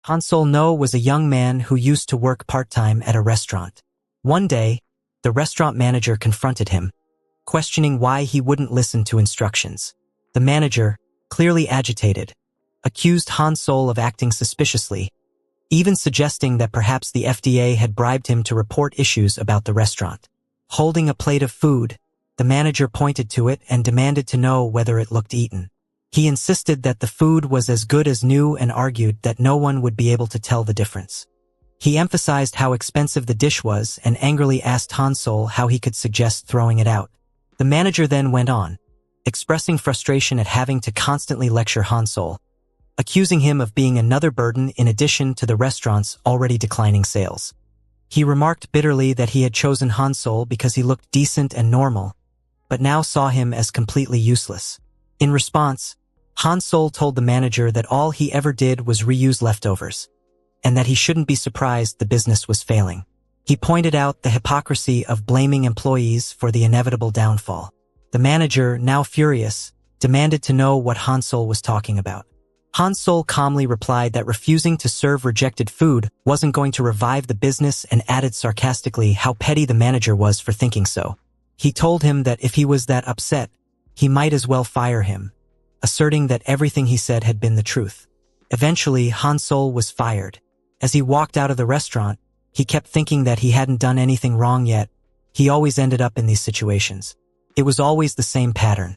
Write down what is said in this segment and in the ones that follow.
Hansol No was a young man who used to work part-time at a restaurant. One day, the restaurant manager confronted him, questioning why he wouldn't listen to instructions. The manager, clearly agitated, accused Hansol of acting suspiciously, even suggesting that perhaps the FDA had bribed him to report issues about the restaurant. Holding a plate of food, the manager pointed to it and demanded to know whether it looked eaten. He insisted that the food was as good as new and argued that no one would be able to tell the difference. He emphasized how expensive the dish was and angrily asked Hansol how he could suggest throwing it out. The manager then went on, expressing frustration at having to constantly lecture Hansol, accusing him of being another burden in addition to the restaurant's already declining sales. He remarked bitterly that he had chosen Hansol because he looked decent and normal, but now saw him as completely useless. In response, Hansol told the manager that all he ever did was reuse leftovers, and that he shouldn't be surprised the business was failing. He pointed out the hypocrisy of blaming employees for the inevitable downfall. The manager, now furious, demanded to know what Hansol was talking about. Hansol calmly replied that refusing to serve rejected food wasn't going to revive the business and added sarcastically how petty the manager was for thinking so. He told him that if he was that upset, he might as well fire him, asserting that everything he said had been the truth. Eventually, Hansol was fired. As he walked out of the restaurant, he kept thinking that he hadn't done anything wrong yet. He always ended up in these situations. It was always the same pattern.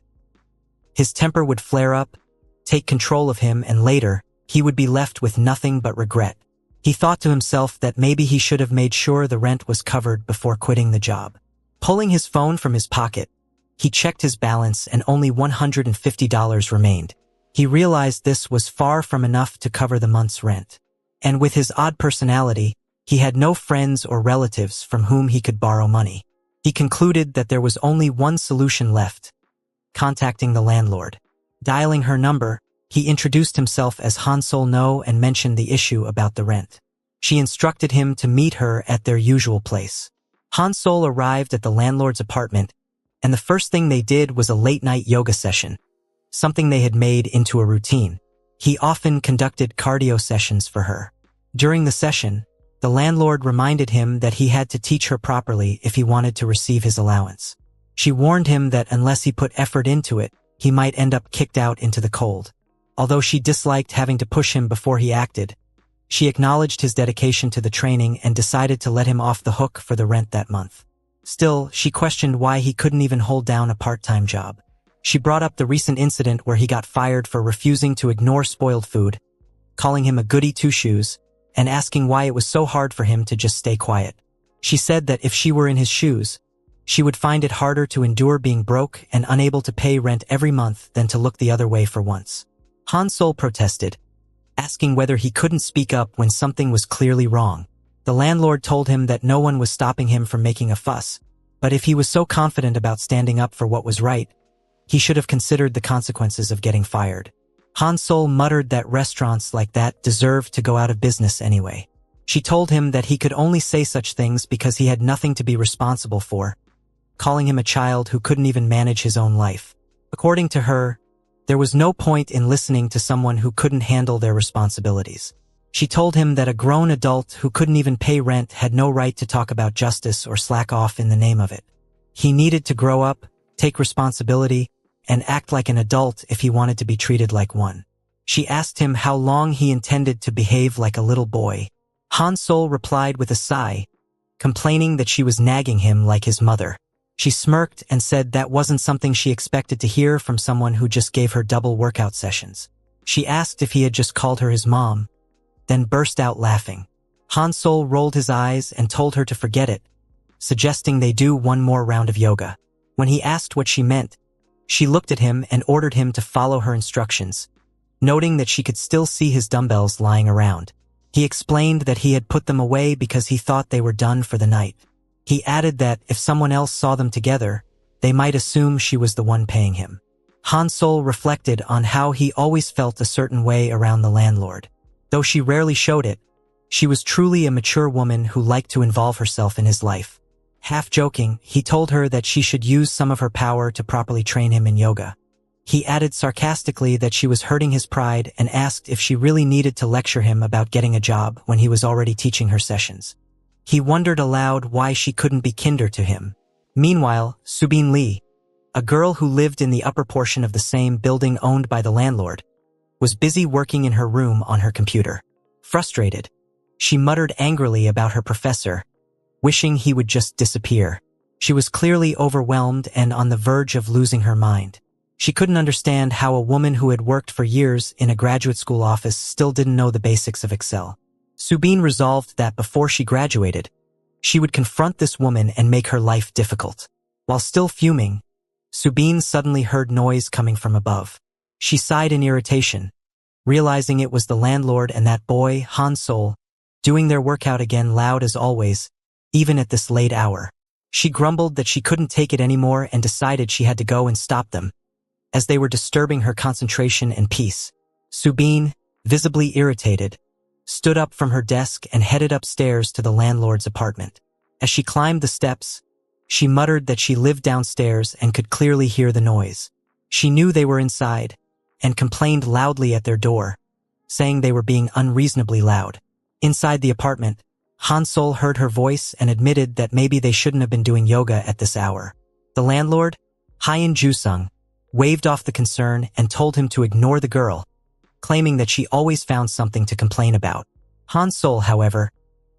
His temper would flare up, take control of him, and later, he would be left with nothing but regret. He thought to himself that maybe he should have made sure the rent was covered before quitting the job. Pulling his phone from his pocket, he checked his balance and only $150 remained. He realized this was far from enough to cover the month's rent. And with his odd personality, he had no friends or relatives from whom he could borrow money. He concluded that there was only one solution left: contacting the landlord. Dialing her number, he introduced himself as Hansol No and mentioned the issue about the rent. She instructed him to meet her at their usual place. Hansol arrived at the landlord's apartment, and the first thing they did was a late-night yoga session, something they had made into a routine. He often conducted cardio sessions for her. During the session, the landlord reminded him that he had to teach her properly if he wanted to receive his allowance. She warned him that unless he put effort into it, he might end up kicked out into the cold. Although she disliked having to push him before he acted, she acknowledged his dedication to the training and decided to let him off the hook for the rent that month. Still, she questioned why he couldn't even hold down a part-time job. She brought up the recent incident where he got fired for refusing to ignore spoiled food, calling him a goody two-shoes, and asking why it was so hard for him to just stay quiet. She said that if she were in his shoes, she would find it harder to endure being broke and unable to pay rent every month than to look the other way for once. Hansol protested, asking whether he couldn't speak up when something was clearly wrong. The landlord told him that no one was stopping him from making a fuss, but if he was so confident about standing up for what was right, he should have considered the consequences of getting fired. Hansol muttered that restaurants like that deserved to go out of business anyway. She told him that he could only say such things because he had nothing to be responsible for, calling him a child who couldn't even manage his own life. According to her, there was no point in listening to someone who couldn't handle their responsibilities. She told him that a grown adult who couldn't even pay rent had no right to talk about justice or slack off in the name of it. He needed to grow up, take responsibility, and act like an adult if he wanted to be treated like one. She asked him how long he intended to behave like a little boy. Hansol replied with a sigh, complaining that she was nagging him like his mother. She smirked and said that wasn't something she expected to hear from someone who just gave her double workout sessions. She asked if he had just called her his mom, then burst out laughing. Hansol rolled his eyes and told her to forget it, suggesting they do one more round of yoga. When he asked what she meant, she looked at him and ordered him to follow her instructions, noting that she could still see his dumbbells lying around. He explained that he had put them away because he thought they were done for the night. He added that if someone else saw them together, they might assume she was the one paying him. Hansol reflected on how he always felt a certain way around the landlord. Though she rarely showed it, she was truly a mature woman who liked to involve herself in his life. Half joking, he told her that she should use some of her power to properly train him in yoga. He added sarcastically that she was hurting his pride and asked if she really needed to lecture him about getting a job when he was already teaching her sessions. He wondered aloud why she couldn't be kinder to him. Meanwhile, Subin Lee, a girl who lived in the upper portion of the same building owned by the landlord, was busy working in her room on her computer. Frustrated, she muttered angrily about her professor, wishing he would just disappear. She was clearly overwhelmed and on the verge of losing her mind. She couldn't understand how a woman who had worked for years in a graduate school office still didn't know the basics of Excel. Subin resolved that before she graduated, she would confront this woman and make her life difficult. While still fuming, Subin suddenly heard noise coming from above. She sighed in irritation, realizing it was the landlord and that boy, Hyen, doing their workout again loud as always, even at this late hour. She grumbled that she couldn't take it anymore and decided she had to go and stop them, as they were disturbing her concentration and peace. Subin, visibly irritated, stood up from her desk and headed upstairs to the landlord's apartment. As she climbed the steps, she muttered that she lived downstairs and could clearly hear the noise. She knew they were inside, and complained loudly at their door, saying they were being unreasonably loud. Inside the apartment, Hyen heard her voice and admitted that maybe they shouldn't have been doing yoga at this hour. The landlord, Hyen Jusung, waved off the concern and told him to ignore the girl, claiming that she always found something to complain about. Hyen, however,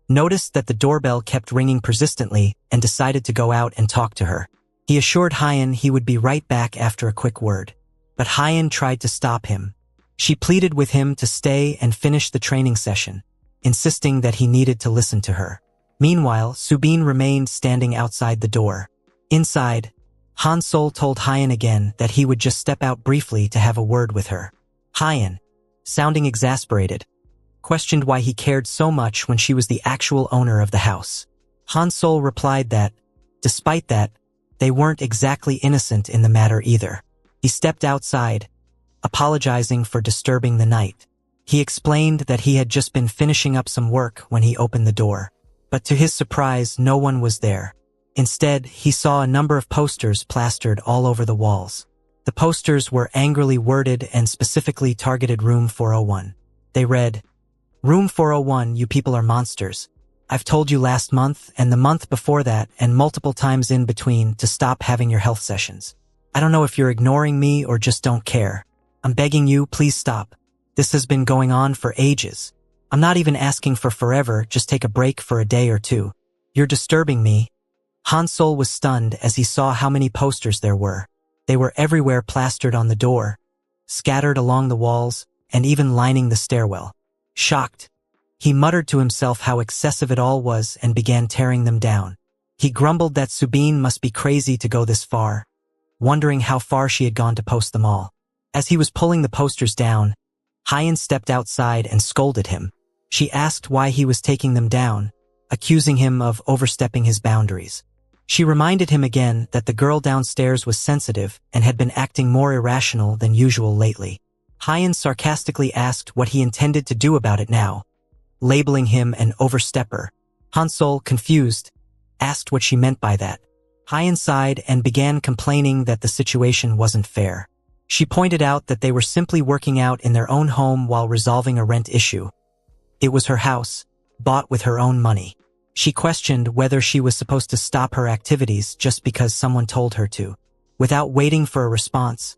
noticed that the doorbell kept ringing persistently and decided to go out and talk to her. He assured Hyen he would be right back after a quick word. But Hyen tried to stop him. She pleaded with him to stay and finish the training session, insisting that he needed to listen to her. Meanwhile, Subin remained standing outside the door. Inside, Hyen told Hyen again that he would just step out briefly to have a word with her. Hyen, sounding exasperated, questioned why he cared so much when she was the actual owner of the house. Hyen replied that, despite that, they weren't exactly innocent in the matter either. He stepped outside, apologizing for disturbing the night. He explained that he had just been finishing up some work when he opened the door. But to his surprise, no one was there. Instead, he saw a number of posters plastered all over the walls. The posters were angrily worded and specifically targeted Room 401. They read, "Room 401, you people are monsters. I've told you last month and the month before that and multiple times in between to stop having your health sessions. I don't know if you're ignoring me or just don't care. I'm begging you, please stop. This has been going on for ages. I'm not even asking for forever, just take a break for a day or two. You're disturbing me." Hyen was stunned as he saw how many posters there were. They were everywhere, plastered on the door, scattered along the walls, and even lining the stairwell. Shocked, he muttered to himself how excessive it all was and began tearing them down. He grumbled that Subin must be crazy to go this far, wondering how far she had gone to post them all. As he was pulling the posters down, Hyen stepped outside and scolded him. She asked why he was taking them down, accusing him of overstepping his boundaries. She reminded him again that the girl downstairs was sensitive and had been acting more irrational than usual lately. Hyen sarcastically asked what he intended to do about it now, labeling him an overstepper. Hyen, confused, asked what she meant by that. Hyen sighed and began complaining that the situation wasn't fair. She pointed out that they were simply working out in their own home while resolving a rent issue. It was her house, bought with her own money. She questioned whether she was supposed to stop her activities just because someone told her to. Without waiting for a response,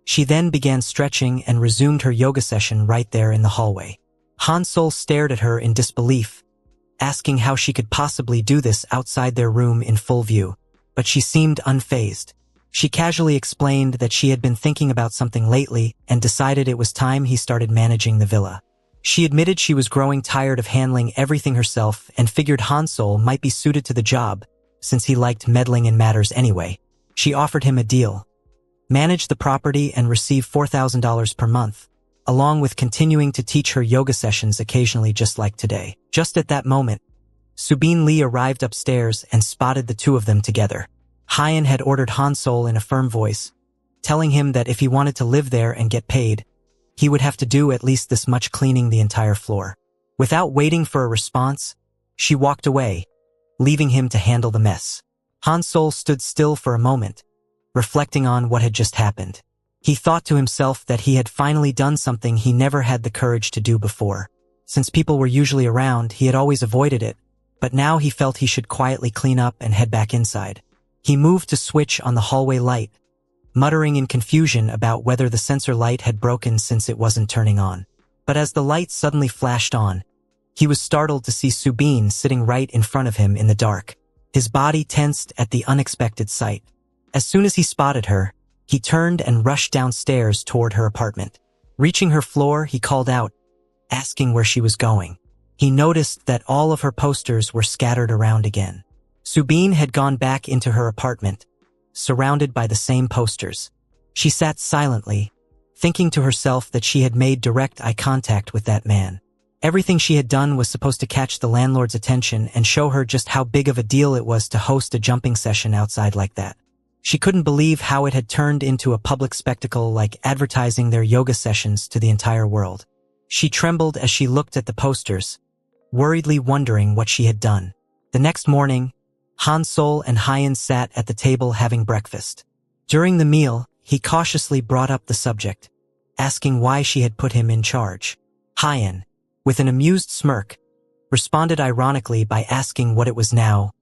she then began stretching and resumed her yoga session right there in the hallway. Hyen stared at her in disbelief, asking how she could possibly do this outside their room in full view, but she seemed unfazed. She casually explained that she had been thinking about something lately and decided it was time he started managing the villa. She admitted she was growing tired of handling everything herself and figured Hyen might be suited to the job, since he liked meddling in matters anyway. She offered him a deal: manage the property and receive $4,000 per month, along with continuing to teach her yoga sessions occasionally just like today. Just at that moment, Subin Lee arrived upstairs and spotted the two of them together. Hyen had ordered Hyen in a firm voice, telling him that if he wanted to live there and get paid, he would have to do at least this much cleaning the entire floor. Without waiting for a response, she walked away, leaving him to handle the mess. Hyen stood still for a moment, reflecting on what had just happened. He thought to himself that he had finally done something he never had the courage to do before. Since people were usually around, he had always avoided it, but now he felt he should quietly clean up and head back inside. He moved to switch on the hallway light, muttering in confusion about whether the sensor light had broken since it wasn't turning on. But as the light suddenly flashed on, he was startled to see Subin sitting right in front of him in the dark. His body tensed at the unexpected sight. As soon as he spotted her, he turned and rushed downstairs toward her apartment. Reaching her floor, he called out, asking where she was going. He noticed that all of her posters were scattered around again. Subin had gone back into her apartment, surrounded by the same posters. She sat silently, thinking to herself that she had made direct eye contact with that man. Everything she had done was supposed to catch the landlord's attention and show her just how big of a deal it was to host a jumping session outside like that. She couldn't believe how it had turned into a public spectacle, like advertising their yoga sessions to the entire world. She trembled as she looked at the posters, worriedly wondering what she had done. The next morning, Hyen and Hyen sat at the table having breakfast. During the meal, he cautiously brought up the subject, asking why she had put him in charge. Hyen, with an amused smirk, responded ironically by asking what it was now.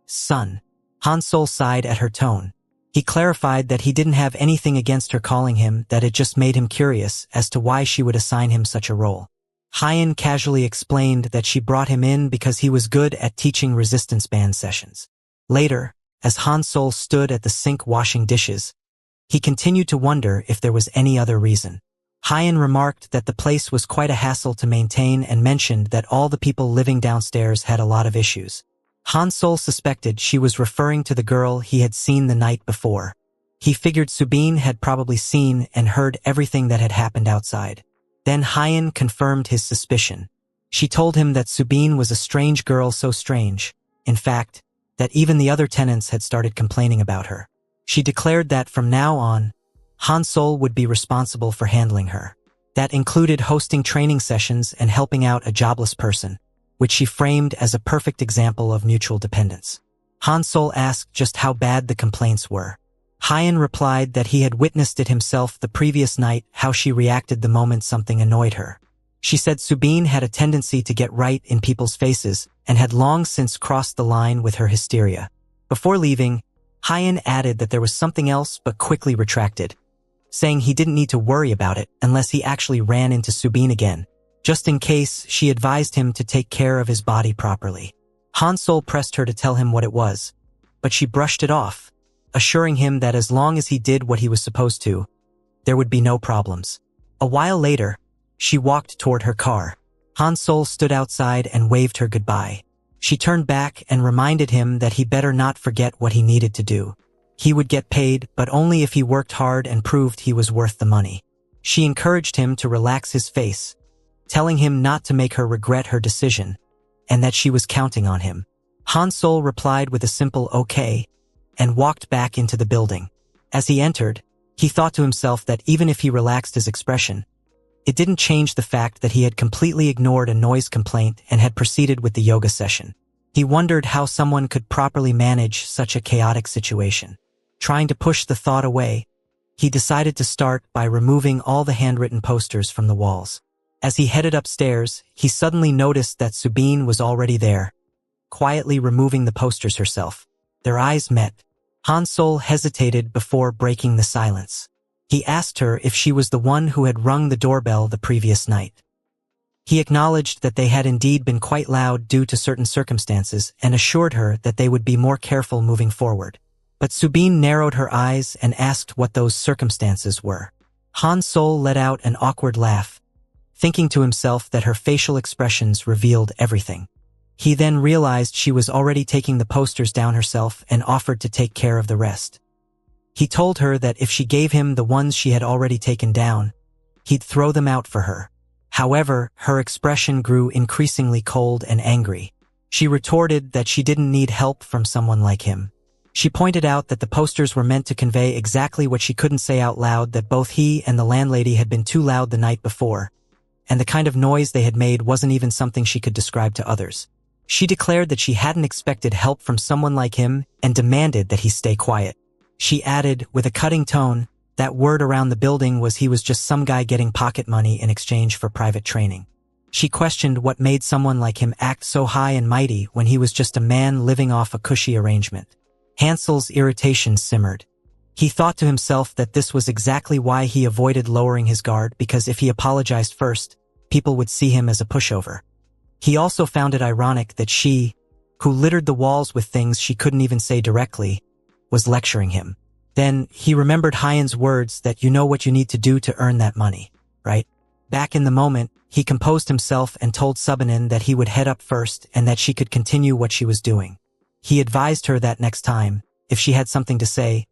Son. Hyen sighed at her tone. He clarified that he didn't have anything against her calling him, that it just made him curious as to why she would assign him such a role. Hyen casually explained that she brought him in because he was good at teaching resistance band sessions. Later, as Hyen stood at the sink washing dishes, he continued to wonder if there was any other reason. Hyen remarked that the place was quite a hassle to maintain and mentioned that all the people living downstairs had a lot of issues. Hyen suspected she was referring to the girl he had seen the night before. He figured Subin had probably seen and heard everything that had happened outside. Then Hyen confirmed his suspicion. She told him that Subin was a strange girl, so strange, in fact, that even the other tenants had started complaining about her. She declared that from now on, Hyen would be responsible for handling her. That included hosting training sessions and helping out a jobless person, which she framed as a perfect example of mutual dependence. Hyen asked just how bad the complaints were. Hyen replied that he had witnessed it himself the previous night, how she reacted the moment something annoyed her. She said Subin had a tendency to get right in people's faces and had long since crossed the line with her hysteria. Before leaving, Hyen added that there was something else but quickly retracted, saying he didn't need to worry about it unless he actually ran into Subin again. Just in case, she advised him to take care of his body properly. Hyen pressed her to tell him what it was, but she brushed it off, assuring him that as long as he did what he was supposed to, there would be no problems. A while later, she walked toward her car. Hyen stood outside and waved her goodbye. She turned back and reminded him that he better not forget what he needed to do. He would get paid, but only if he worked hard and proved he was worth the money. She encouraged him to relax his face, telling him not to make her regret her decision, and that she was counting on him. Hyen replied with a simple okay, and walked back into the building. As he entered, he thought to himself that even if he relaxed his expression, it didn't change the fact that he had completely ignored a noise complaint and had proceeded with the yoga session. He wondered how someone could properly manage such a chaotic situation. Trying to push the thought away, he decided to start by removing all the handwritten posters from the walls. As he headed upstairs, he suddenly noticed that Subin was already there, quietly removing the posters herself. Their eyes met. Hyen hesitated before breaking the silence. He asked her if she was the one who had rung the doorbell the previous night. He acknowledged that they had indeed been quite loud due to certain circumstances and assured her that they would be more careful moving forward. But Subin narrowed her eyes and asked what those circumstances were. Hyen let out an awkward laugh, thinking to himself that her facial expressions revealed everything. He then realized she was already taking the posters down herself and offered to take care of the rest. He told her that if she gave him the ones she had already taken down, he'd throw them out for her. However, her expression grew increasingly cold and angry. She retorted that she didn't need help from someone like him. She pointed out that the posters were meant to convey exactly what she couldn't say out loud, that both he and the landlady had been too loud the night before, and the kind of noise they had made wasn't even something she could describe to others. She declared that she hadn't expected help from someone like him and demanded that he stay quiet. She added, with a cutting tone, That word around the building was he was just some guy getting pocket money in exchange for private training. She questioned what made someone like him act so high and mighty when he was just a man living off a cushy arrangement. Hansel's irritation simmered. He thought to himself that this was exactly why he avoided lowering his guard, because if he apologized first, people would see him as a pushover. He also found it ironic that she, who littered the walls with things she couldn't even say directly, was lecturing him. Then he remembered Hyen's words that you know what you need to do to earn that money, right? Back in the moment, he composed himself and told Subin that he would head up first and that she could continue what she was doing. He advised her that next time, if she had something to say,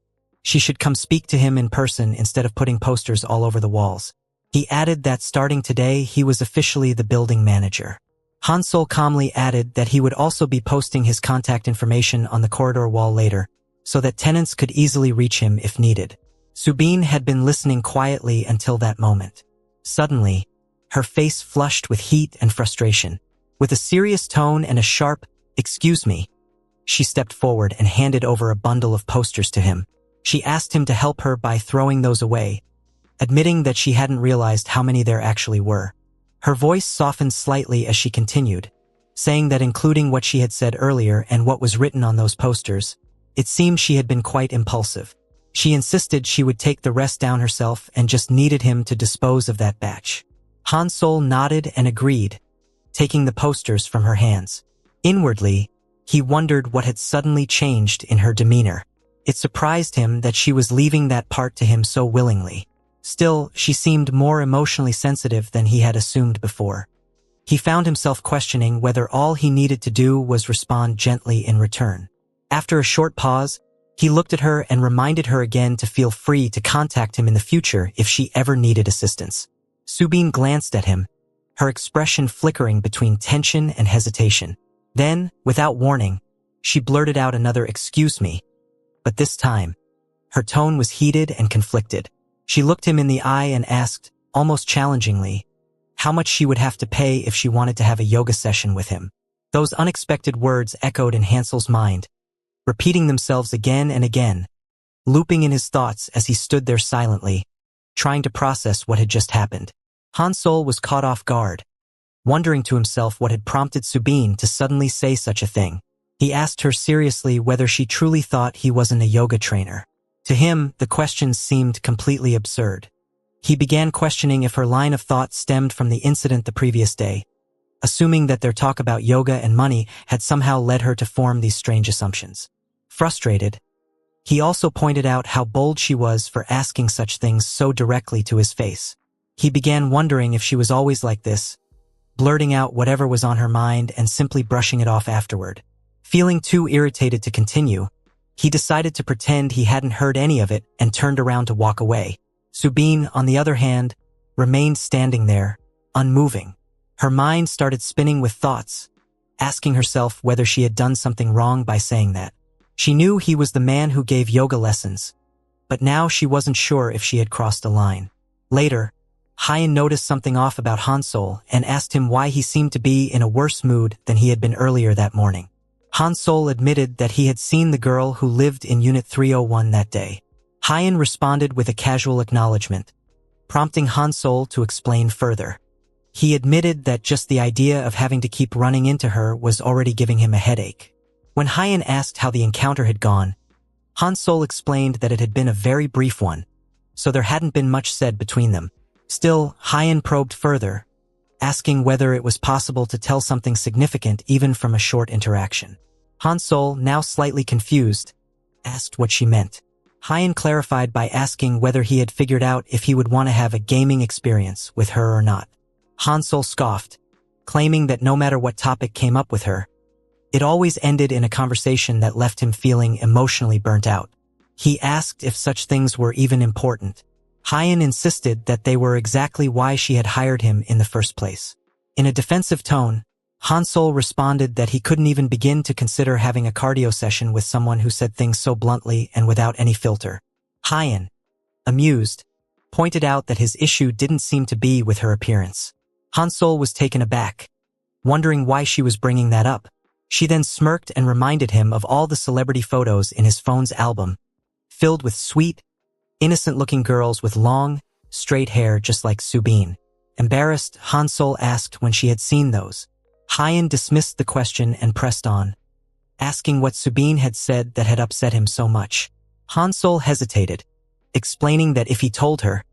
she should come speak to him in person instead of putting posters all over the walls. He added that starting today, he was officially the building manager. Hansel calmly added that he would also be posting his contact information on the corridor wall later, so that tenants could easily reach him if needed. Subin had been listening quietly until that moment. Suddenly, her face flushed with heat and frustration. With a serious tone and a sharp, "Excuse me," she stepped forward and handed over a bundle of posters to him. She asked him to help her by throwing those away, admitting that she hadn't realized how many there actually were. Her voice softened slightly as she continued, saying that including what she had said earlier and what was written on those posters, it seemed she had been quite impulsive. She insisted she would take the rest down herself and just needed him to dispose of that batch. Hansel nodded and agreed, taking the posters from her hands. Inwardly, he wondered what had suddenly changed in her demeanor. It surprised him that she was leaving that part to him so willingly. Still, she seemed more emotionally sensitive than he had assumed before. He found himself questioning whether all he needed to do was respond gently in return. After a short pause, he looked at her and reminded her again to feel free to contact him in the future if she ever needed assistance. Subin glanced at him, her expression flickering between tension and hesitation. Then, without warning, she blurted out another "excuse me," but this time, her tone was heated and conflicted. She looked him in the eye and asked, almost challengingly, how much she would have to pay if she wanted to have a yoga session with him. Those unexpected words echoed in Hansel's mind, repeating themselves again and again, looping in his thoughts as he stood there silently, trying to process what had just happened. Hansel was caught off guard, wondering to himself what had prompted Subin to suddenly say such a thing. He asked her seriously whether she truly thought he wasn't a yoga trainer. To him, the questions seemed completely absurd. He began questioning if her line of thought stemmed from the incident the previous day, assuming that their talk about yoga and money had somehow led her to form these strange assumptions. Frustrated, he also pointed out how bold she was for asking such things so directly to his face. He began wondering if she was always like this, blurting out whatever was on her mind and simply brushing it off afterward. Feeling too irritated to continue, he decided to pretend he hadn't heard any of it and turned around to walk away. Subin, on the other hand, remained standing there, unmoving. Her mind started spinning with thoughts, asking herself whether she had done something wrong by saying that. She knew he was the man who gave yoga lessons, but now she wasn't sure if she had crossed a line. Later, Hyen noticed something off about Hansel and asked him why he seemed to be in a worse mood than he had been earlier that morning. Hansel admitted that he had seen the girl who lived in Unit 301 that day. Hyen responded with a casual acknowledgement, prompting Hansel to explain further. He admitted that just the idea of having to keep running into her was already giving him a headache. When Hyen asked how the encounter had gone, Hansel explained that it had been a very brief one, so there hadn't been much said between them. Still, Hyen probed further, asking whether it was possible to tell something significant even from a short interaction. Hansel, now slightly confused, asked what she meant. Hyen clarified by asking whether he had figured out if he would want to have a gaming experience with her or not. Hansel scoffed, claiming that no matter what topic came up with her, it always ended in a conversation that left him feeling emotionally burnt out. He asked if such things were even important. Hyen insisted that they were exactly why she had hired him in the first place. In a defensive tone, Hansel responded that he couldn't even begin to consider having a cardio session with someone who said things so bluntly and without any filter. Hyen, amused, pointed out that his issue didn't seem to be with her appearance. Hansel was taken aback, wondering why she was bringing that up. She then smirked and reminded him of all the celebrity photos in his phone's album, filled with sweet, innocent-looking girls with long, straight hair just like Subin. Embarrassed, Hansol asked when she had seen those. Hyen dismissed the question and pressed on, asking what Subin had said that had upset him so much. Hansol hesitated, explaining that if he told her,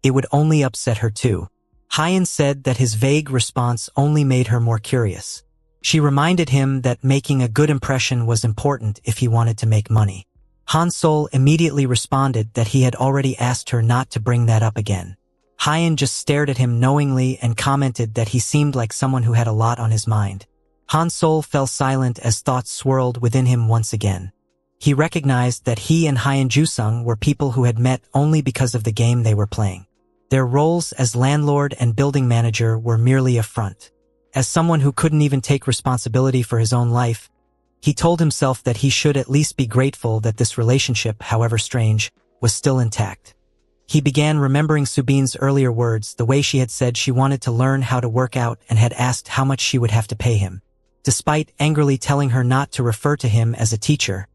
it would only upset her too. Hyen said that his vague response only made her more curious. She reminded him that making a good impression was important if he wanted to make money. Hansol immediately responded that he had already asked her not to bring that up again. Hyen just stared at him knowingly and commented that he seemed like someone who had a lot on his mind. Hansol fell silent as thoughts swirled within him once again. He recognized that he and Hyen Jusung were people who had met only because of the game they were playing. Their roles as landlord and building manager were merely a front. As someone who couldn't even take responsibility for his own life, he told himself that he should at least be grateful that this relationship, however strange, was still intact. He began remembering Subin's earlier words, the way she had said she wanted to learn how to work out and had asked how much she would have to pay him. Despite angrily telling her not to refer to him as a teacher,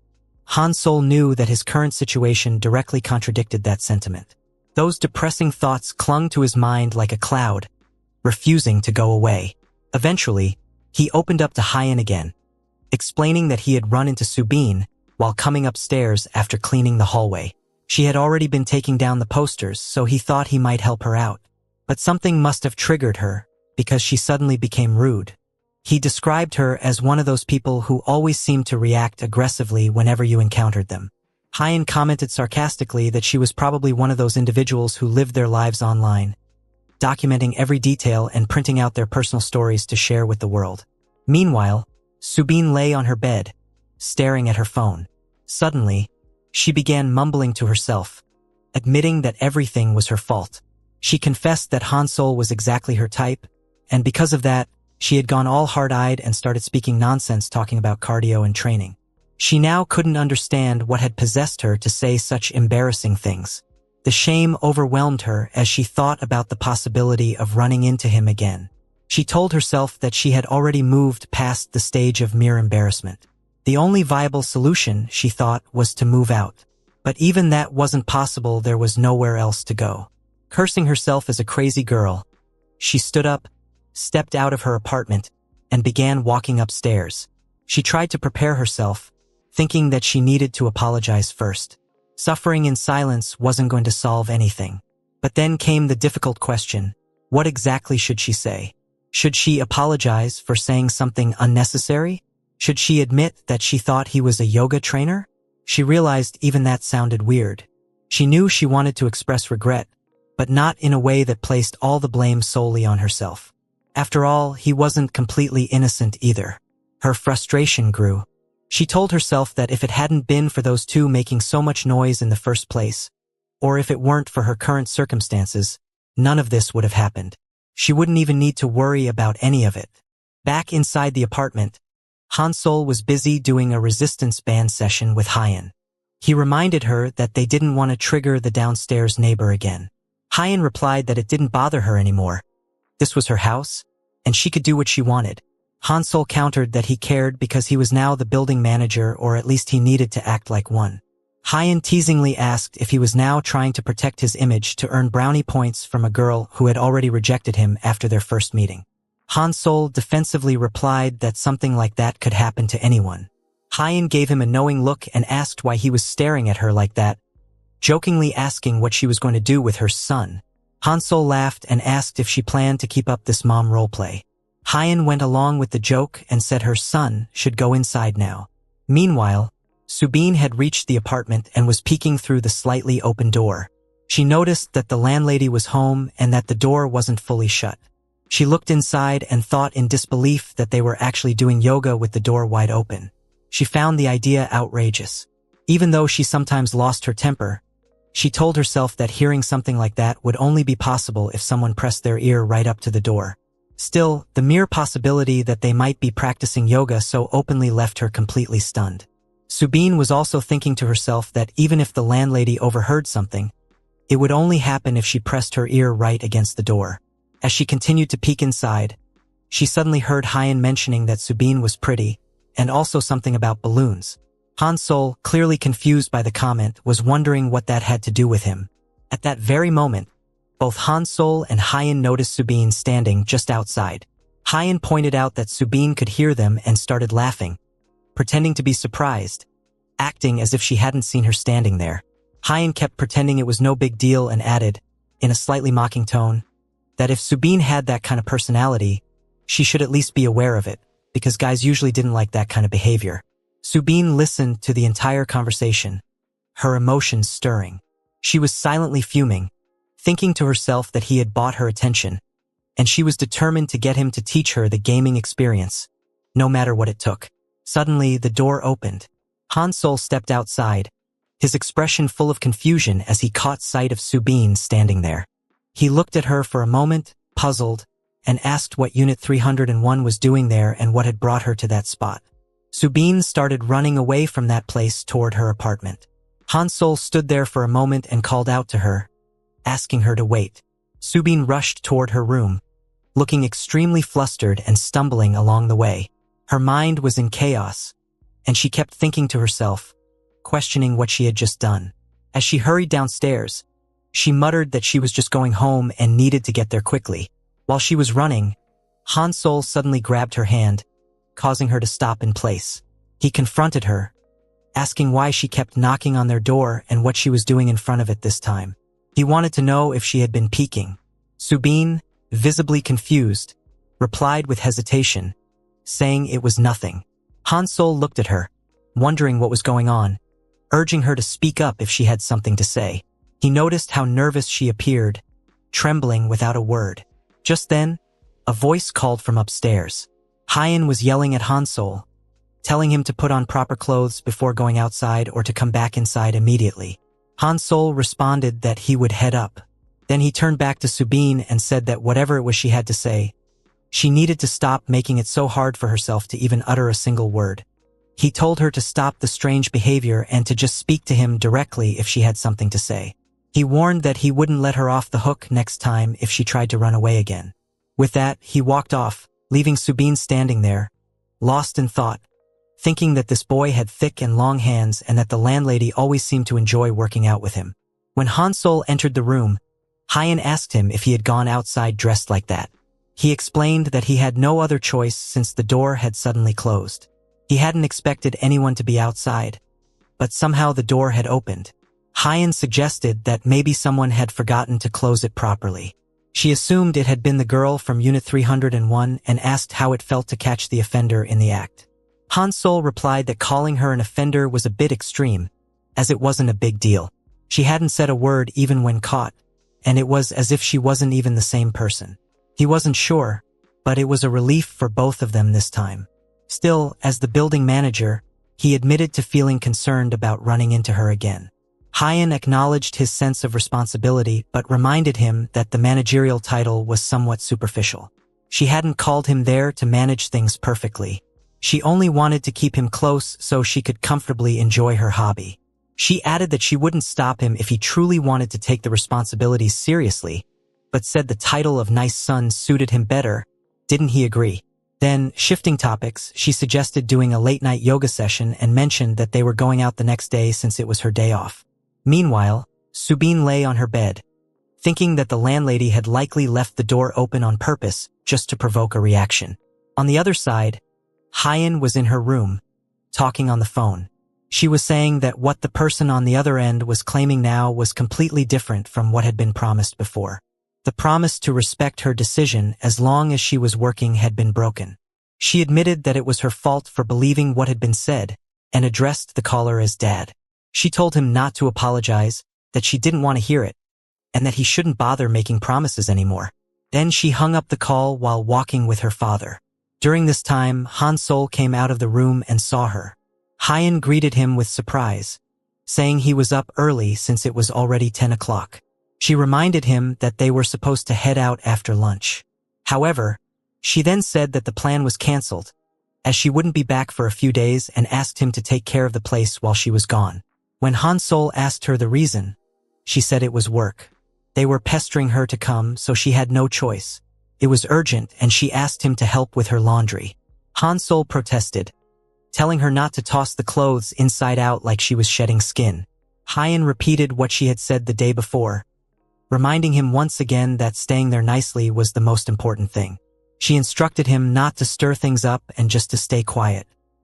Hansol knew that his current situation directly contradicted that sentiment. Those depressing thoughts clung to his mind like a cloud, refusing to go away. Eventually, he opened up to Hyen again, explaining that he had run into Subin while coming upstairs after cleaning the hallway. She had already been taking down the posters, so he thought he might help her out. But something must have triggered her, because she suddenly became rude. He described her as one of those people who always seemed to react aggressively whenever you encountered them. Hyen commented sarcastically that she was probably one of those individuals who lived their lives online, documenting every detail and printing out their personal stories to share with the world. Meanwhile, Subin lay on her bed, staring at her phone. Suddenly, she began mumbling to herself, admitting that everything was her fault. She confessed that Hansol was exactly her type, and because of that, she had gone all hard-eyed and started speaking nonsense talking about cardio and training. She now couldn't understand what had possessed her to say such embarrassing things. The shame overwhelmed her as she thought about the possibility of running into him again. She told herself that she had already moved past the stage of mere embarrassment. The only viable solution, she thought, was to move out. But even that wasn't possible. There was nowhere else to go. Cursing herself as a crazy girl, she stood up, stepped out of her apartment, and began walking upstairs. She tried to prepare herself, thinking that she needed to apologize first. Suffering in silence wasn't going to solve anything. But then came the difficult question: what exactly should she say? Should she apologize for saying something unnecessary? Should she admit that she thought he was a yoga trainer? She realized even that sounded weird. She knew she wanted to express regret, but not in a way that placed all the blame solely on herself. After all, he wasn't completely innocent either. Her frustration grew. She told herself that if it hadn't been for those two making so much noise in the first place, or if it weren't for her current circumstances, none of this would have happened. She wouldn't even need to worry about any of it. Back inside the apartment, Hansol was busy doing a resistance band session with Hyen. He reminded her that they didn't want to trigger the downstairs neighbor again. Hyen replied that it didn't bother her anymore. This was her house, and she could do what she wanted. Hansol countered that he cared because he was now the building manager, or at least he needed to act like one. Hyen teasingly asked if he was now trying to protect his image to earn brownie points from a girl who had already rejected him after their first meeting. Hansol defensively replied that something like that could happen to anyone. Hyen gave him a knowing look and asked why he was staring at her like that, jokingly asking what she was going to do with her son. Hansol laughed and asked if she planned to keep up this mom roleplay. Hyen went along with the joke and said her son should go inside now. Meanwhile, Subin had reached the apartment and was peeking through the slightly open door. She noticed that the landlady was home and that the door wasn't fully shut. She looked inside and thought in disbelief that they were actually doing yoga with the door wide open. She found the idea outrageous. Even though she sometimes lost her temper, she told herself that hearing something like that would only be possible if someone pressed their ear right up to the door. Still, the mere possibility that they might be practicing yoga so openly left her completely stunned. Subin was also thinking to herself that even if the landlady overheard something, it would only happen if she pressed her ear right against the door. As she continued to peek inside, she suddenly heard Hyen mentioning that Subin was pretty, and also something about balloons. Han-sol, clearly confused by the comment, was wondering what that had to do with him. At that very moment, both Han-sol and Hyen noticed Subin standing just outside. Hyen pointed out that Subin could hear them and started laughing, pretending to be surprised, acting as if she hadn't seen her standing there. Hyen kept pretending it was no big deal and added, in a slightly mocking tone, that if Subin had that kind of personality, she should at least be aware of it, because guys usually didn't like that kind of behavior. Subin listened to the entire conversation, her emotions stirring. She was silently fuming, thinking to herself that he had bought her attention, and she was determined to get him to teach her the gaming experience, no matter what it took. Suddenly, the door opened. Han-sol stepped outside, his expression full of confusion as he caught sight of Subin standing there. He looked at her for a moment, puzzled, and asked what Unit 301 was doing there and what had brought her to that spot. Subin started running away from that place toward her apartment. Han-sol stood there for a moment and called out to her, asking her to wait. Subin rushed toward her room, looking extremely flustered and stumbling along the way. Her mind was in chaos, and she kept thinking to herself, questioning what she had just done. As she hurried downstairs, she muttered that she was just going home and needed to get there quickly. While she was running, Han-sol suddenly grabbed her hand, causing her to stop in place. He confronted her, asking why she kept knocking on their door and what she was doing in front of it this time. He wanted to know if she had been peeking. Subin, visibly confused, replied with hesitation, saying it was nothing. Han-sol looked at her, wondering what was going on, urging her to speak up if she had something to say. He noticed how nervous she appeared, trembling without a word. Just then, a voice called from upstairs. Hyen was yelling at Han-sol, telling him to put on proper clothes before going outside or to come back inside immediately. Han-sol responded that he would head up. Then he turned back to Subin and said that whatever it was she had to say, she needed to stop making it so hard for herself to even utter a single word. He told her to stop the strange behavior and to just speak to him directly if she had something to say. He warned that he wouldn't let her off the hook next time if she tried to run away again. With that, he walked off, leaving Subin standing there, lost in thought, thinking that this boy had thick and long hands and that the landlady always seemed to enjoy working out with him. When Han-sol entered the room, Hyen asked him if he had gone outside dressed like that. He explained that he had no other choice since the door had suddenly closed. He hadn't expected anyone to be outside, but somehow the door had opened. Hyen suggested that maybe someone had forgotten to close it properly. She assumed it had been the girl from Unit 301 and asked how it felt to catch the offender in the act. Han-sol replied that calling her an offender was a bit extreme, as it wasn't a big deal. She hadn't said a word even when caught, and it was as if she wasn't even the same person. He wasn't sure, but it was a relief for both of them this time. Still, as the building manager, he admitted to feeling concerned about running into her again. Hyen acknowledged his sense of responsibility but reminded him that the managerial title was somewhat superficial. She hadn't called him there to manage things perfectly. She only wanted to keep him close so she could comfortably enjoy her hobby. She added that she wouldn't stop him if he truly wanted to take the responsibilities seriously, but said the title of nice son suited him better. Didn't he agree? Then, shifting topics, she suggested doing a late-night yoga session and mentioned that they were going out the next day since it was her day off. Meanwhile, Subin lay on her bed, thinking that the landlady had likely left the door open on purpose just to provoke a reaction. On the other side, Hyen was in her room, talking on the phone. She was saying that what the person on the other end was claiming now was completely different from what had been promised before. The promise to respect her decision as long as she was working had been broken. She admitted that it was her fault for believing what had been said and addressed the caller as Dad. She told him not to apologize, that she didn't want to hear it, and that he shouldn't bother making promises anymore. Then she hung up the call while walking with her father. During this time, Han-sol came out of the room and saw her. Hyen greeted him with surprise, saying he was up early since it was already 10 o'clock. She reminded him that they were supposed to head out after lunch. However, she then said that the plan was cancelled, as she wouldn't be back for a few days and asked him to take care of the place while she was gone. When Han-sol asked her the reason, she said it was work. They were pestering her to come, so she had no choice. It was urgent and she asked him to help with her laundry. Han-sol protested, telling her not to toss the clothes inside out like she was shedding skin. Hyen repeated what she had said the day before, reminding him once again that staying there nicely was the most important thing. She instructed him not to stir things up and just to stay quiet.